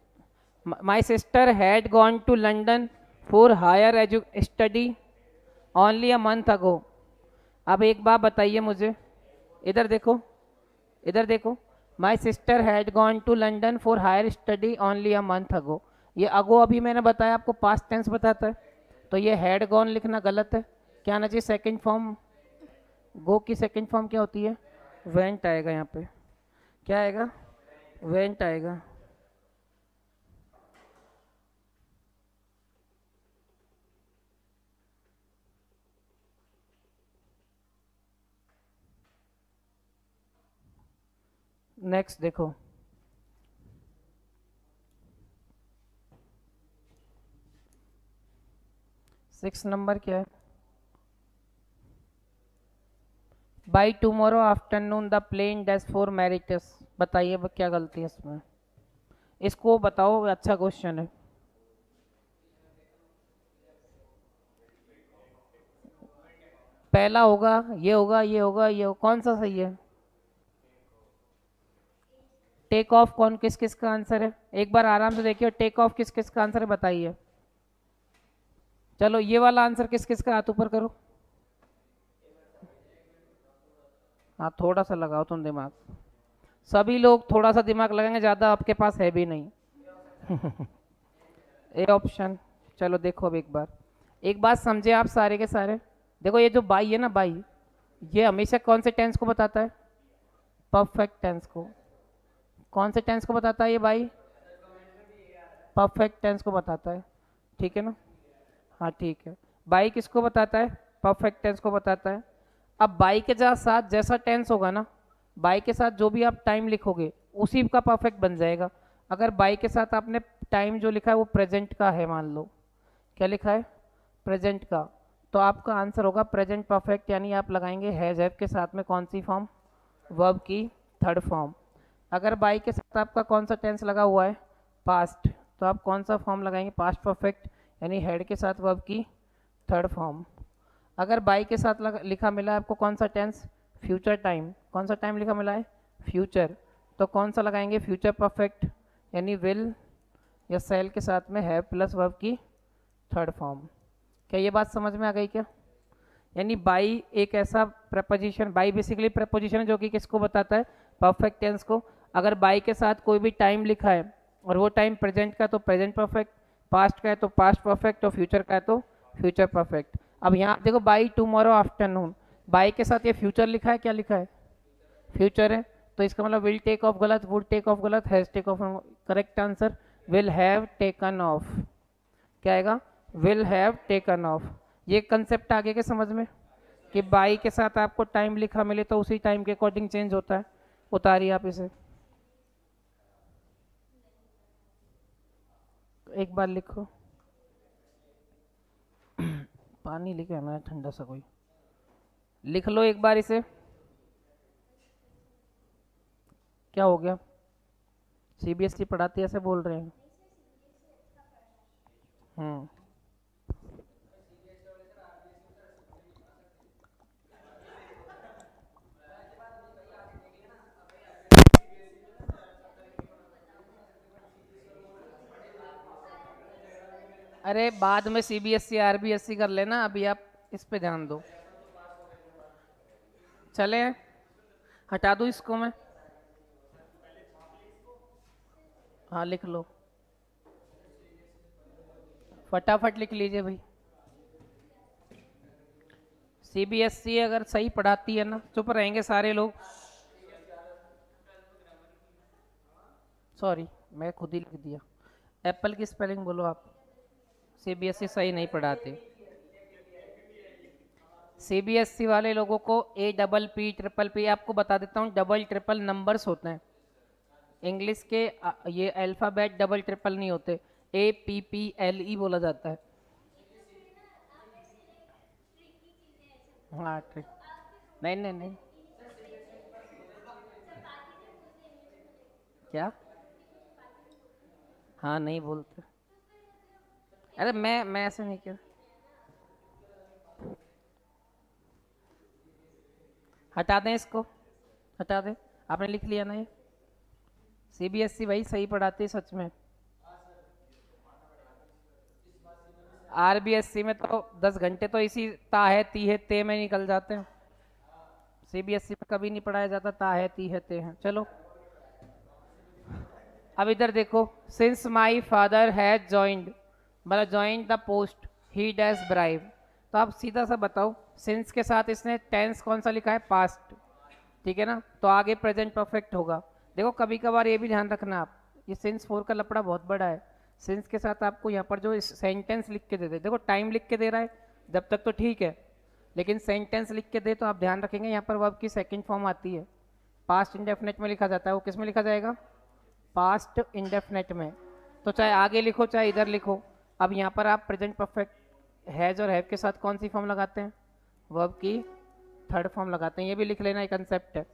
My sister had gone to London for higher edu study only a month ago. अब एक बात बताइए मुझे, इधर देखो, इधर देखो। My sister had gone to London for higher study only a month ago. ये अगो अभी मैंने बताया आपको पास्ट टेंस बताता है, तो ये हैड गॉन लिखना गलत है। क्या आना चाहिए सेकेंड फॉर्म? गो की सेकेंड फॉर्म क्या होती है? वेंट आएगा यहाँ पे। क्या आएगा? वेंट आएगा। नेक्स्ट देखो, सिक्स नंबर क्या है? By tomorrow afternoon the plane dash for Mauritius. बताइए अब क्या गलती है इसमें, इसको बताओ, अच्छा क्वेश्चन है। पहला होगा, ये होगा, ये होगा, ये होगा, कौन सा सही है? टेक ऑफ कौन किस किस का आंसर है? एक बार आराम से देखिए, टेक ऑफ किस किस का आंसर है बताइए। चलो ये वाला आंसर किस किस का, हाथ ऊपर करो। हाँ थोड़ा सा लगाओ तुम दिमाग, सभी लोग थोड़ा सा दिमाग लगाएंगे, ज़्यादा आपके पास है भी नहीं। A option. चलो देखो अब एक बात समझे आप सारे के सारे। देखो ये जो बाई है ना, बाई, ये हमेशा कौन से टेंस को बताता है? परफेक्ट टेंस को। कौन से टेंस को बताता है ये बाई? परफेक्ट टेंस को बताता है, ठीक है ना? हाँ ठीक है। बाई किसको बताता है? परफेक्ट टेंस को बताता है। अब बाई के साथ जैसा टेंस होगा ना, बाई के साथ जो भी आप टाइम लिखोगे उसी का परफेक्ट बन जाएगा। अगर बाई के साथ आपने टाइम जो लिखा है वो प्रेजेंट का है, मान लो क्या लिखा है? प्रेजेंट का, तो आपका आंसर होगा प्रेजेंट परफेक्ट, यानी आप लगाएंगे हैज हैव के साथ में कौन सी फॉर्म? वर्ब की थर्ड फॉर्म। अगर बाई के साथ आपका कौन सा टेंस लगा हुआ है? पास्ट, तो आप कौन सा फॉर्म लगाएंगे? पास्ट परफेक्ट, यानी हेड के साथ वर्ब की थर्ड फॉर्म। अगर बाई के साथ लिखा मिला है आपको कौन सा टेंस? Future time. कौन सा टाइम लिखा मिला है? फ्यूचर, तो कौन सा लगाएंगे? फ्यूचर परफेक्ट, यानी विल या सेल के साथ में है प्लस वर्ब की थर्ड फॉर्म। क्या ये बात समझ में आ गई क्या? यानी बाई एक ऐसा प्रपोजिशन, बाई बेसिकली प्रपोजिशन है जो कि किसको बताता है? परफेक्ट टेंस को। अगर बाई के साथ कोई भी टाइम लिखा है और वो टाइम प्रेजेंट का तो प्रेजेंट परफेक्ट, पास्ट का है तो पास्ट परफेक्ट, और फ्यूचर का है तो फ्यूचर परफेक्ट। अब यहाँ देखो, बाई टुमारो आफ्टरनून, बाई के साथ ये फ्यूचर लिखा है, क्या लिखा है? फ्यूचर है, तो इसका मतलब विल टेक ऑफ गलत, वुड टेक ऑफ गलत, has take off. Correct answer will have taken off. क्या आएगा? Will have taken off. ये कंसेप्ट आगे के समझ में, कि बाई के साथ आपको टाइम लिखा मिले तो उसी टाइम के अकॉर्डिंग चेंज होता है। उतारिए आप इसे, एक बार लिखो। पानी लेके आना है ठंडा सा कोई, लिख लो एक बार इसे। क्या हो गया? सीबीएसई पढ़ाती है ऐसे बोल रहे हैं? हम्म। अरे बाद में सीबीएसई आरबीएसई कर लेना, अभी आप इस पे ध्यान दो। चले, हटा दूँ इसको मैं? हाँ लिख लो, फटाफट लिख लीजिए भाई। सीबीएसई अगर सही पढ़ाती है ना, चुप रहेंगे सारे लोग। सॉरी, मैं खुद ही लिख दिया। एप्पल की स्पेलिंग बोलो आप। सीबीएसई सही नहीं पढ़ाते। सीबीएसई वाले लोगों को A double P triple P, आपको बता देता हूँ, डबल ट्रिपल नंबर्स होते हैं इंग्लिश के। ये अल्फ़ाबेट डबल ट्रिपल नहीं होते, APPLE बोला जाता है। हाँ ठीक। नहीं नहीं नहीं। क्या? हाँ नहीं बोलते। अरे मैं ऐसे नहीं किया। हटा दें इसको, हटा दें। आपने लिख लिया ना ये? सीबीएसई भाई सही पढ़ाती है सच में। आरबीएसई में तो 10 घंटे तो इसी ता है ती है ते में निकल जाते हैं। सीबीएसई में कभी नहीं पढ़ाया जाता ता है ती है ते हैं। चलो अब इधर देखो, since my father has joined, मतलब joined the post he days brave. तो आप सीधा सा बताओ, सिंस के साथ इसने टेंस कौन सा लिखा है? पास्ट, ठीक है ना? तो आगे प्रेजेंट परफेक्ट होगा। देखो कभी कभार ये भी ध्यान रखना आप, ये सिंस 4 का लपड़ा बहुत बड़ा है। सिंस के साथ आपको यहाँ पर जो सेंटेंस लिख के दे दे, देखो टाइम लिख के दे रहा है जब तक तो ठीक है, लेकिन सेंटेंस लिख के दे तो आप ध्यान रखेंगे यहाँ पर वर्ब की सेकंड फॉर्म आती है, पास्ट इंडेफिनेट में लिखा जाता है, वो किस में लिखा जाएगा? पास्ट इंडेफिनेट में। तो चाहे आगे लिखो चाहे इधर लिखो। अब यहाँ पर आप प्रेजेंट परफेक्ट हैज और हैव के साथ कौन सी फॉर्म लगाते हैं? वर्ब की थर्ड फॉर्म लगाते हैं। ये भी लिख लेना, एक कंसेप्ट है।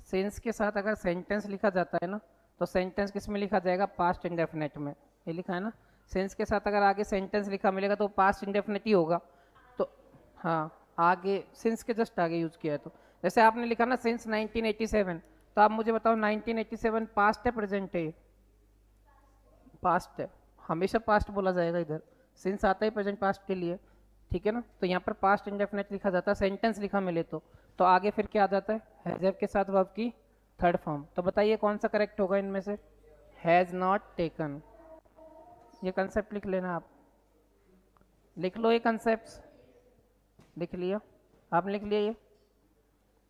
सिंस के साथ अगर सेंटेंस लिखा जाता है ना, तो सेंटेंस किस में लिखा जाएगा? पास्ट इंडेफिनेट में। ये लिखा है ना, सिंस के साथ अगर आगे सेंटेंस लिखा मिलेगा तो पास्ट इंडेफिनेट ही होगा। तो हाँ, आगे सिंस के जस्ट आगे यूज किया है। तो जैसे आपने लिखा ना सिंस 1987, तो आप मुझे बताओ 1987 पास्ट है प्रेजेंट है? पास्ट है, हमेशा पास्ट बोला जाएगा इधर, सिंस आता है प्रेजेंट पास्ट के लिए, ठीक है ना। तो यहाँ पर पास्ट इंडेफिनेट लिखा जाता है, सेंटेंस लिखा मिले तो आगे फिर क्या आ जाता है? हैज हैव के साथ वर्ब की थर्ड फॉर्म। तो बताइए कौन सा करेक्ट होगा इनमें से? Has not taken. ये कंसेप्ट लिख लेना आप, लिख लो ये कंसेप्ट। लिख लिया? आपने लिख लिया ये?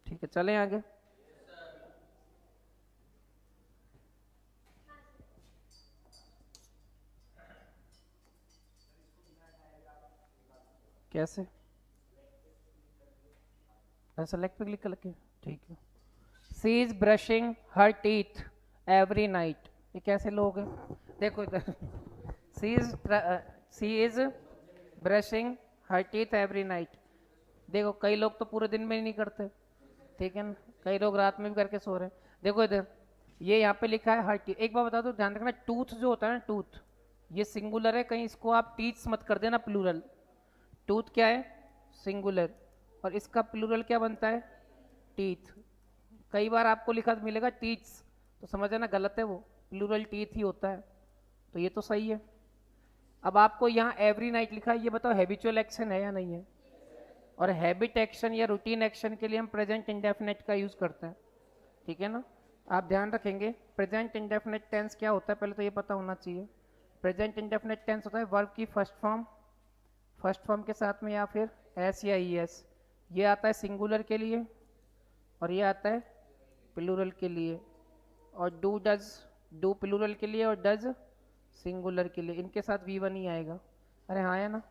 ठीक है, चलें आगे। कैसे? सेलेक्ट पे क्लिक करके, ठीक है। She is brushing her teeth every night. ये कैसे लोग हैं? देखो इधर, she is brushing her teeth every night. देखो कई लोग तो पूरे दिन में ही नहीं करते, ठीक है ना, कई लोग रात में भी करके सो रहे हैं। देखो इधर, ये यहाँ पे लिखा है हर टीथ। एक बार बता दो, ध्यान रखना, टूथ जो होता है ना, टूथ ये सिंगुलर है, कहीं इसको आप टीथ्स मत कर देना प्लूरल। टूथ क्या है? सिंगुलर, और इसका प्लूरल क्या बनता है? टीथ। कई बार आपको लिखा मिलेगा टीथ्स, तो समझ ना गलत है, वो प्लूरल टीथ ही होता है। तो ये तो सही है। अब आपको यहाँ एवरी नाइट लिखा है, ये बताओ हैबिचुअल एक्शन है या नहीं है? और हैबिट एक्शन या रूटीन एक्शन के लिए हम प्रेजेंट इंडेफिनेट का यूज करते हैं, ठीक है ना। आप ध्यान रखेंगे, प्रेजेंट इंडेफिनेट टेंस क्या होता है पहले तो ये पता होना चाहिए। प्रेजेंट इंडेफिनेट टेंस होता है वर्ब की फर्स्ट फॉर्म के साथ में, या फिर एस या ई एस। ये आता है सिंगुलर के लिए और ये आता है प्लूरल के लिए। और डू प्लूरल के लिए और डज सिंगुलर के लिए। इनके साथ वी वन ही आएगा। अरे हाँ है ना,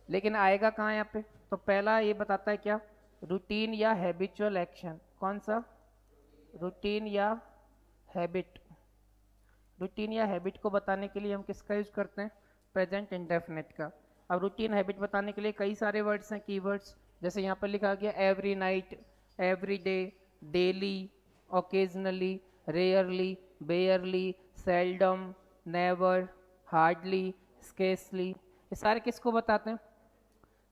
लेकिन आएगा कहाँ यहाँ पे? तो पहला ये बताता है क्या? रूटीन या हैबिचुअल एक्शन। कौन सा? रूटीन या हैबिट। रूटीन या हैबिट को बताने के लिए हम किसका यूज करते हैं? प्रेजेंट इंडेफिनेट का। अब रूटीन हैबिट बताने के लिए कई सारे वर्ड्स हैं, कीवर्ड्स। जैसे यहाँ पर लिखा गया every night, every day, daily, occasionally, rarely, barely, seldom, never, hardly, scarcely. ये सारे किसको बताते हैं?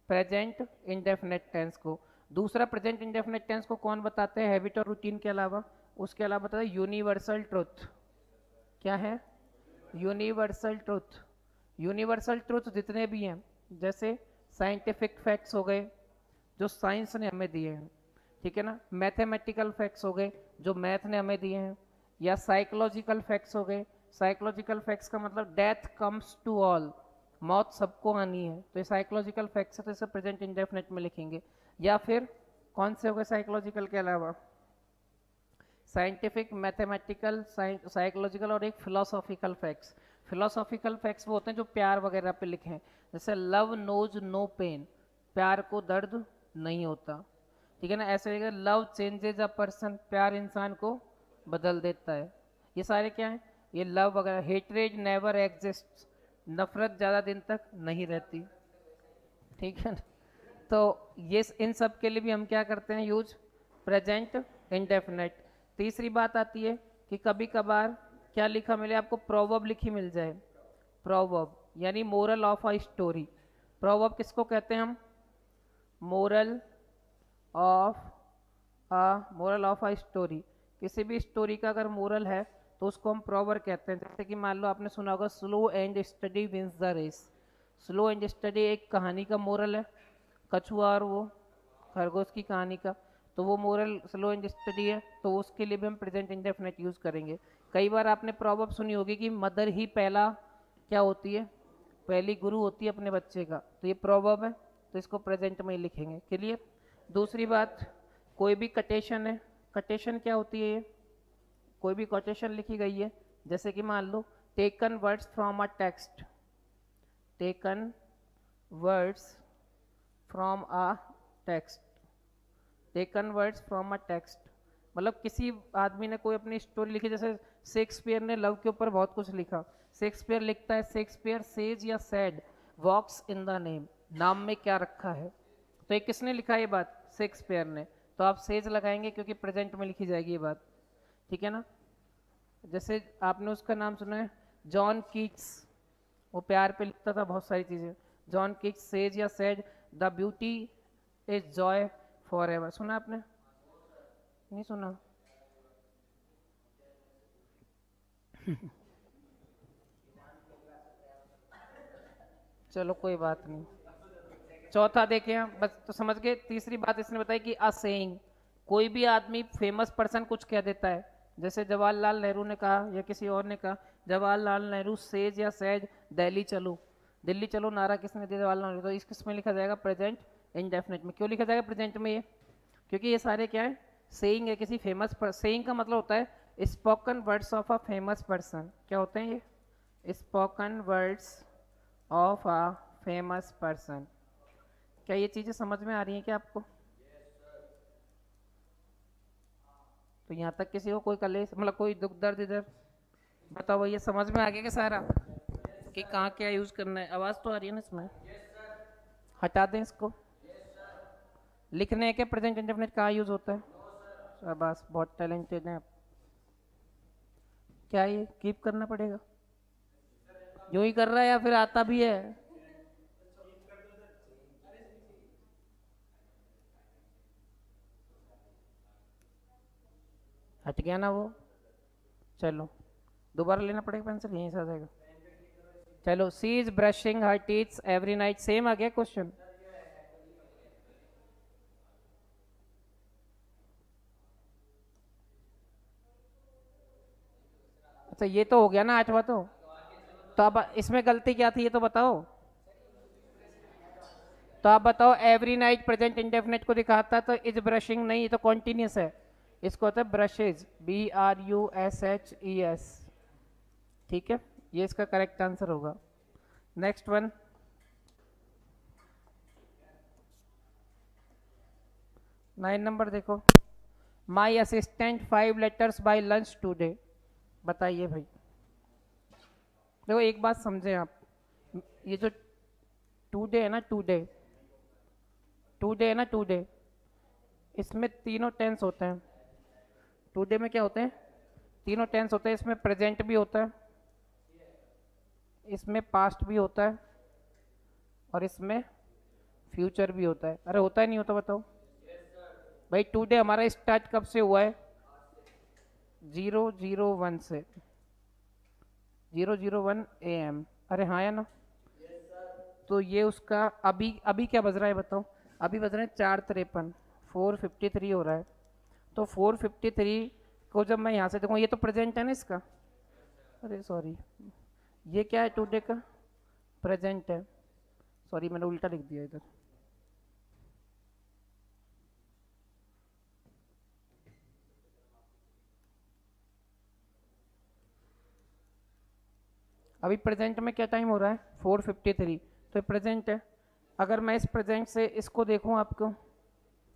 प्रेजेंट इंडेफिनेट टेंस को। दूसरा प्रेजेंट इंडेफिनेट टेंस को कौन बताते हैं हैबिट और रूटीन के अलावा? उसके अलावा बताते हैं यूनिवर्सल ट्रुथ। क्या है? Universal truth. यूनिवर्सल ट्रुथ जितने भी हैं, जैसे साइंटिफिक फैक्ट्स हो गए जो साइंस ने हमें दिए हैं, ठीक है ना, मैथमेटिकल फैक्ट्स हो गए जो मैथ ने हमें दिए हैं, या साइकोलॉजिकल फैक्ट्स हो गए। साइकोलॉजिकल फैक्ट्स का मतलब डेथ कम्स टू ऑल, मौत सबको आनी है, तो ये साइकोलॉजिकल फैक्ट्स है, तो इसे प्रेजेंट इंडेफिनेट में लिखेंगे। या फिर कौन से हो गए साइकोलॉजिकल के अलावा? साइंटिफिक, मैथमेटिकल, साइकोलॉजिकल और एक फिलोसॉफिकल फैक्ट्स। फिलोसॉफिकल फैक्ट्स वो होते हैं जो प्यार वगैरह पे लिखे हैं, जैसे लव नोज नो पेन, प्यार को दर्द नहीं होता, ठीक है ना। ऐसे लव चेंजेज अ पर्सन, प्यार इंसान को बदल देता है। ये सारे क्या हैं? ये लव वगैरह। हेट्रेड नेवर एग्जिस्ट, नफरत ज़्यादा दिन तक नहीं रहती, ठीक है ना। तो ये इन सब के लिए भी हम क्या करते हैं? Use present indefinite. तीसरी बात आती है कि कभी कभार क्या लिखा मिले आपको? प्रोवर्ब लिखी मिल जाए। प्रोवर्ब यानी moral of a story. Proverb किसको कहते हैं हम? Moral of a story. किसी भी स्टोरी का अगर मोरल है तो उसको हम प्रोवर्ब कहते हैं। जैसे कि मान लो आपने सुना होगा slow and steady wins the race. Slow and steady एक कहानी का मोरल है, कछुआ और वो खरगोश की कहानी का, तो वो मोरल स्लो एंड स्टडी है, तो उसके लिए भी हम प्रेजेंट इंडेफिनेट यूज करेंगे। कई बार आपने प्रोवर्ब सुनी होगी कि मदर ही पहला क्या होती है? पहली गुरु होती है अपने बच्चे का, तो ये प्रोवर्ब है, तो इसको प्रेजेंट में ही लिखेंगे। क्लियर? दूसरी बात, कोई भी कटेशन है, कटेशन क्या होती है? ये कोई भी कोटेशन लिखी गई है, जैसे कि मान लो taken words from a text, taken words from a text, taken words from a text, मतलब किसी आदमी ने कोई अपनी स्टोरी लिखी, जैसे शेक्सपियर ने लव के ऊपर बहुत कुछ लिखा। शेक्सपियर लिखता है शेक्सपियर सेज या said what's in the name, नाम में क्या रखा है। तो ये किसने लिखा ये बात? शेक्सपियर ने। तो आप सेज लगाएंगे क्योंकि प्रेजेंट में लिखी जाएगी ये बात, ठीक है ना। जैसे आपने उसका नाम सुना है जॉन कीट्स, वो प्यार पे लिखता था बहुत सारी चीज़ें। जॉन कीट्स सेज या said the beauty is Joy for ever, सुना आपने? नहीं सुना? चलो कोई बात नहीं। चौथा देखें हम, बस तो समझ गए। तीसरी बात इसने बताई कि अ सेइंग, कोई भी आदमी फेमस पर्सन कुछ कह देता है, जैसे जवाहरलाल नेहरू ने कहा या किसी और ने कहा, जवाहरलाल नेहरू सेज या सेज दिल्ली चलो, दिल्ली चलो नारा किसने दिया? जवाहरलाल नेहरू। तो इस किस में लिखा जाएगा? प्रेजेंट इंडेफिनिट में। क्यों लिखा जाएगा प्रेजेंट में ये? क्योंकि ये सारे क्या है? सेइंग है किसी फेमस पर। सेइंग का मतलब होता है spoken words of a famous person. क्या होते हैं ये? Spoken words of a famous person. क्या ये चीजें समझ में आ रही हैं क्या आपको? तो यहाँ तक किसी को कोई कलेश, मतलब कोई दुख दर्द इधर बताओ भैया, समझ में आ गया क्या सारा कि कहाँ क्या यूज करना है? आवाज तो आ रही है ना इसमें? हटा दें इसको। लिखने के प्रेजेंट इंडेफिनिट कहाँ यूज होता है? शाबाश, बहुत टैलेंटेड हैं आप। क्या ये कीप करना पड़ेगा? यूं ही कर रहा है या फिर आता भी है? हट गया ना वो? चलो दोबारा लेना पड़ेगा पेंसिल, यहीं से आ जाएगा। चलो, she is brushing her teeth every night, same आ गया क्वेश्चन। अच्छा ये तो हो गया ना आठवां तो अब इसमें गलती क्या थी ये तो बताओ। तो आप बताओ, एवरी नाइट प्रेजेंट इंडेफिनिट को दिखाता तो इज ब्रशिंग नहीं, ये तो कॉन्टिन्यूस है। इसको होता है ब्रशेज, BRUSHES, ठीक है। ये इसका करेक्ट आंसर होगा। नेक्स्ट वन, 9 नंबर देखो। My assistant 5 letters by lunch today, बताइए भाई। देखो एक बात समझें आप, ये जो टूडे है ना, टूडे है ना, टूडे, इसमें तीनों टेंस होते हैं। टूडे में क्या होते हैं? तीनों टेंस होते हैं। इसमें प्रेजेंट भी होता है, इसमें पास्ट भी होता है, और इसमें फ्यूचर भी होता है। अरे होता है नहीं होता बताओ भाई। टुडे हमारा स्टार्ट कब से हुआ है? 001 से, 001 AM। अरे हाँ या ना? तो ये उसका अभी अभी क्या बज रहा है बताओ? अभी बज रहे हैं 4:53, 4:53 हो रहा है। तो 4:53 को जब मैं यहाँ से देखूँ, ये तो प्रेजेंट है ना इसका। अरे सॉरी, ये क्या है? टुडे का प्रेजेंट है। सॉरी मैंने उल्टा लिख दिया इधर। अभी प्रेजेंट में क्या टाइम हो रहा है? 4:53, तो प्रेजेंट है। अगर मैं इस प्रेजेंट से इसको देखूं आपको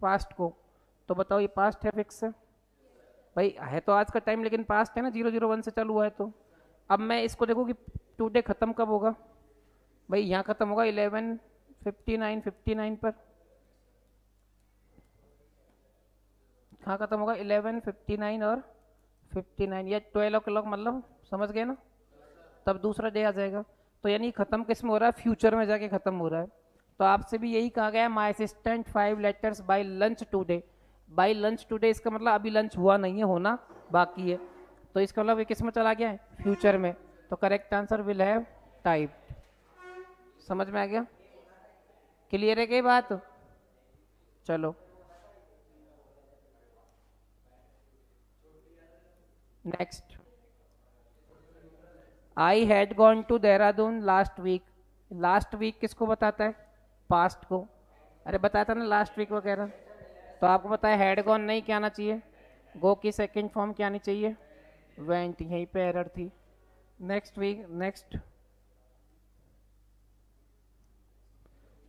पास्ट को, तो बताओ ये पास्ट है फिक्स है? भाई है तो आज का टाइम, लेकिन पास्ट है ना, 001 से चालू हुआ है। तो अब मैं इसको देखूँ कि टुडे ख़त्म कब होगा? भाई यहाँ ख़त्म होगा 11:59 पर। कहाँ ख़त्म होगा? 11:59 और 59, या 12 o'clock, मतलब समझ गए ना? तब दूसरा डे आ जाएगा। तो यानी खत्म किस में हो रहा है? फ्यूचर में जाके खत्म हो रहा है। तो आपसे भी यही कहा गया है, my assistant 5 letters by lunch today. By lunch today इसका मतलब अभी लंच हुआ नहीं है, होना बाकी है। तो इसका मतलब ये किस में चला गया है? फ्यूचर में। तो correct answer will have type. समझ में आ गया? क्लियर है क्या बात? चलो next. I had gone to Dehradun last week. Last week किसको बताता है? पास्ट को। अरे बताया था ना लास्ट वीक वगैरह। तो आपको पता है हैड गॉन नहीं, क्या आना चाहिए? गो की सेकंड फॉर्म क्या आनी चाहिए? वेंट। यहीं पे एरर थी। Next week, next.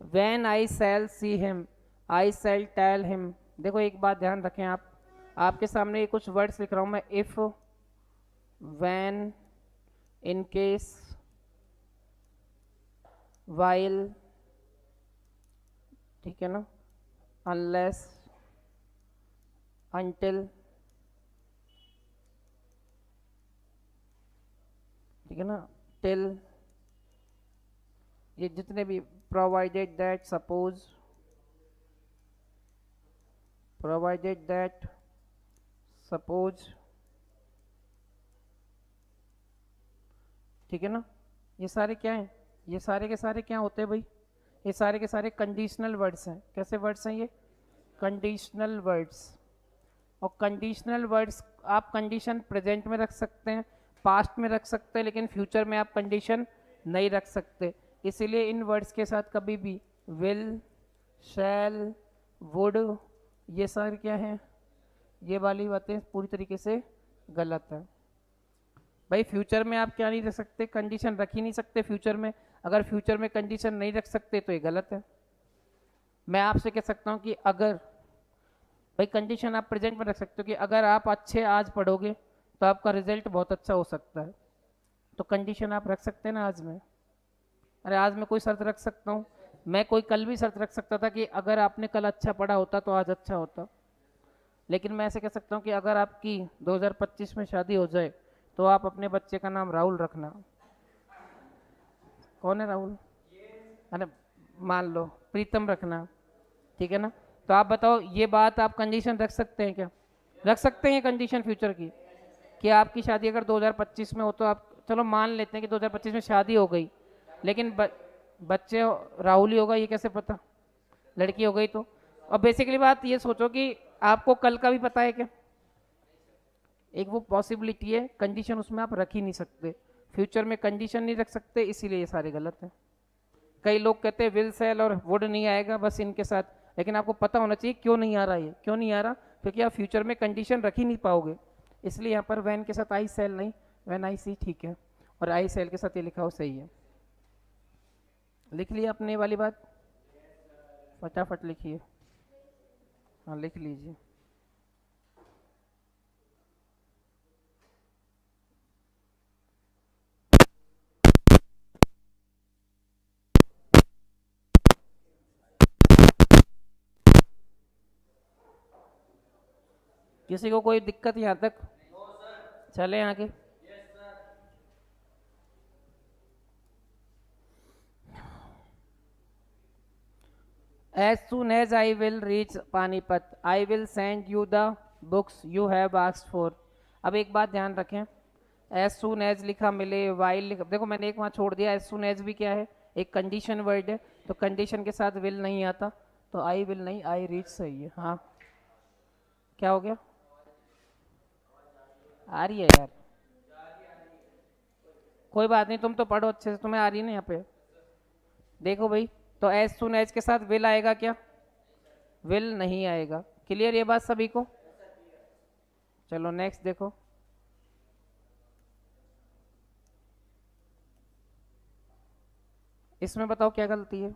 When I shall see him, I shall tell him, देखो एक बात ध्यान रखें आप, आपके सामने ये कुछ वर्ड्स लिख रहा हूँ मैं, if, when, in case, while, ठीक है ना, अनलेस, अनटिल, ठीक है ना, टिल, ये जितने भी, provided that, suppose, provided that, suppose, ठीक है ना, ये सारे क्या हैं, ये सारे के सारे क्या होते हैं भाई, ये सारे के सारे कंडीशनल वर्ड्स हैं। कैसे वर्ड्स हैं ये, कंडीशनल वर्ड्स। और कंडीशनल वर्ड्स आप कंडीशन प्रेजेंट में रख सकते हैं, पास्ट में रख सकते हैं, लेकिन फ्यूचर में आप कंडीशन नहीं रख सकते। इसीलिए इन वर्ड्स के साथ कभी भी विल, शैल, वुड, ये सारे क्या हैं, ये वाली बातें पूरी तरीके से गलत है। भाई फ्यूचर में आप क्या नहीं रख सकते, कंडीशन रख ही नहीं सकते फ्यूचर में। अगर फ्यूचर में कंडीशन नहीं रख सकते तो ये गलत है। मैं आपसे कह सकता हूँ कि अगर, भाई कंडीशन आप प्रेजेंट में रख सकते हो कि अगर आप अच्छे आज पढ़ोगे तो आपका रिजल्ट बहुत अच्छा हो सकता है, तो कंडीशन आप रख सकते हैं ना आज में। अरे आज मैं कोई शर्त रख सकता हूँ, मैं कोई कल भी शर्त रख सकता था कि अगर आपने कल अच्छा पढ़ा होता तो आज अच्छा होता। लेकिन मैं ऐसे कह सकता हूँ कि अगर आपकी 2025 में शादी हो जाए तो आप अपने बच्चे का नाम राहुल रखना। कौन है राहुल, अरे मान लो प्रीतम रखना, ठीक है ना। तो आप बताओ ये बात आप कंडीशन रख सकते हैं क्या, रख सकते हैं कंडीशन फ्यूचर की, कि आपकी शादी अगर 2025 में हो तो आप, चलो मान लेते हैं कि 2025 में शादी हो गई, लेकिन बच्चे राहुल ही होगा ये कैसे पता, लड़की हो गई तो। और बेसिकली बात ये सोचो कि आपको कल का भी पता है क्या, एक वो पॉसिबिलिटी है, कंडीशन उसमें आप रख ही नहीं सकते, फ्यूचर में कंडीशन नहीं रख सकते, इसीलिए ये सारे गलत हैं। कई लोग कहते हैं विल, सेल और वुड नहीं आएगा बस इनके साथ, लेकिन आपको पता होना चाहिए क्यों नहीं आ रहा है, क्यों नहीं आ रहा, क्योंकि आप फ्यूचर में कंडीशन रख ही नहीं पाओगे। इसलिए यहाँ पर वैन के साथ आई सेल नहीं, वैन आई सी ठीक है, और आई सेल के साथ ये लिखा हो सही है। लिख लिया अपने वाली बात, फटाफट लिखिए, हाँ लिख लीजिए। किसी को कोई दिक्कत यहाँ तक, चले आगे। As soon as I will reach Panipat, I will send you the books you have asked for। अब एक बात ध्यान रखें, as soon as लिखा मिले, while लिखा, देखो मैंने एक वहाँ छोड़ दिया, as soon as भी क्या है, एक कंडीशन वर्ड है, तो कंडीशन के साथ will नहीं आता, तो I will नहीं, I reach सही है। हाँ क्या हो गया, आ रही है यार, कोई बात नहीं, तुम तो पढ़ो अच्छे से, तुम्हें आ रही है ना यहाँ पे। देखो भाई, तो एज सुन एज के साथ विल आएगा क्या, विल नहीं आएगा। क्लियर ये बात सभी को, चलो नेक्स्ट देखो। इसमें बताओ क्या गलती है,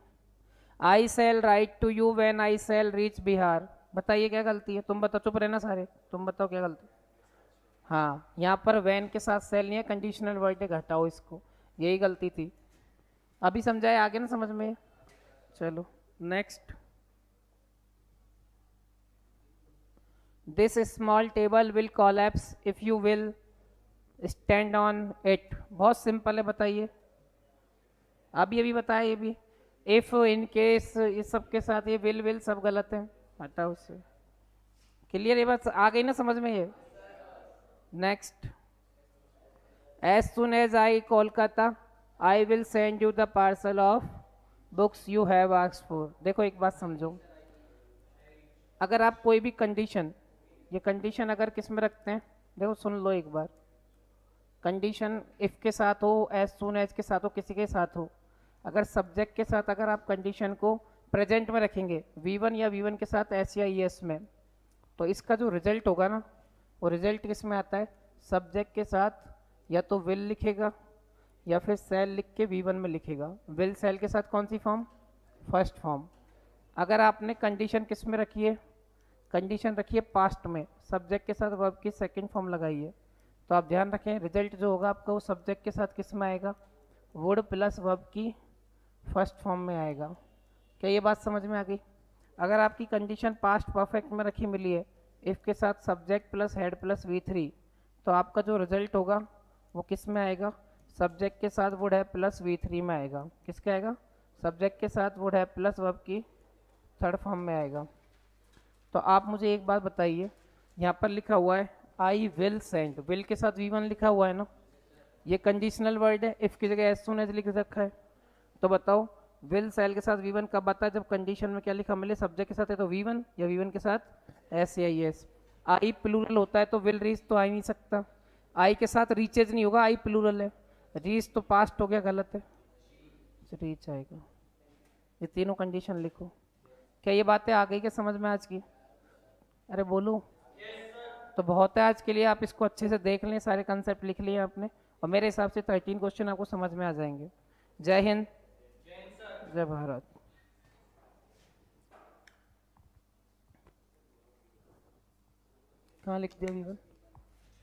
I shall write to you when I shall reach Bihar, बताइए क्या गलती है, तुम बताओ, चुप रहना सारे, तुम बताओ क्या गलती। हाँ यहाँ पर वैन के साथ सेल नहीं है, कंडीशनल वर्ड है, घटाओ इसको, यही गलती थी। अभी समझाए, आगे ना समझ में। चलो next, this small table will collapse if you will stand on it, बहुत सिंपल है, बताइए। अभी बताया ये भी, इफ, इन केस, इस सब के साथ ये विल सब गलत है, हटाओ उससे। क्लियर ये बात आ गई ना समझ में ये। Next, as soon as I Kolkata I will send you the parcel of books you have asked for. देखो एक बात समझो, अगर आप कोई भी कंडीशन, ये कंडीशन अगर किस में रखते हैं, देखो सुन लो एक बार, कंडीशन इफ के साथ हो, एज सुन एज के साथ हो, किसी के साथ हो, अगर सब्जेक्ट के साथ अगर आप कंडीशन को प्रेजेंट में रखेंगे, V1 या V1 के साथ एस या एस में, तो इसका जो रिजल्ट होगा ना, वो रिजल्ट किस में आता है, सब्जेक्ट के साथ या तो विल लिखेगा या फिर सेल लिख के V1 में लिखेगा। विल सेल के साथ कौन सी फॉर्म, फर्स्ट फॉर्म। अगर आपने कंडीशन किस में रखी है, कंडीशन रखिए पास्ट में, सब्जेक्ट के साथ वर्ब की सेकंड फॉर्म लगाइए। तो आप ध्यान रखें रिजल्ट जो होगा आपका वो सब्जेक्ट के साथ किस में आएगा, वुड प्लस वर्ब की फर्स्ट फॉर्म में आएगा। क्या ये बात समझ में आ गई? अगर आपकी कंडीशन पास्ट परफेक्ट में रखी मिली है इफ़ के साथ subject plus head plus V3, तो आपका जो रिजल्ट होगा वो किस में आएगा, सब्जेक्ट के साथ वुड है प्लस V3 में आएगा। किसके आएगा, सब्जेक्ट के साथ वुड है प्लस वर्ब की थर्ड फॉर्म में आएगा। तो आप मुझे एक बात बताइए, यहाँ पर लिखा हुआ है आई विल सेंड, विल के साथ V1 लिखा हुआ है ना, ये कंडीशनल वर्ड है, इफ़ की जगह एज सून एज लिख रखा है। तो बताओ विल सेल के साथ V1 कब आता है, जब कंडीशन में क्या लिखा मिले, सब्जेक्ट के साथ है तो V1 या V1 के साथ एस या एस। आई प्लूरल होता है तो विल रीच तो आ ही नहीं सकता, आई के साथ रीचेज नहीं होगा, आई प्लूरल है, रीच तो पास्ट हो गया, गलत है, रीच आएगा। ये तीनों कंडीशन लिखो। क्या ये बातें आ गई क्या समझ में आज की? अरे बोलो। तो बहुत है आज के लिए, आप इसको अच्छे से देख लें, सारे कंसेप्ट लिख लिए आपने, और मेरे हिसाब से 13 क्वेश्चन आपको समझ में आ जाएंगे। जय हिंद, जय भारत। कहाँ लिख दिया विवन?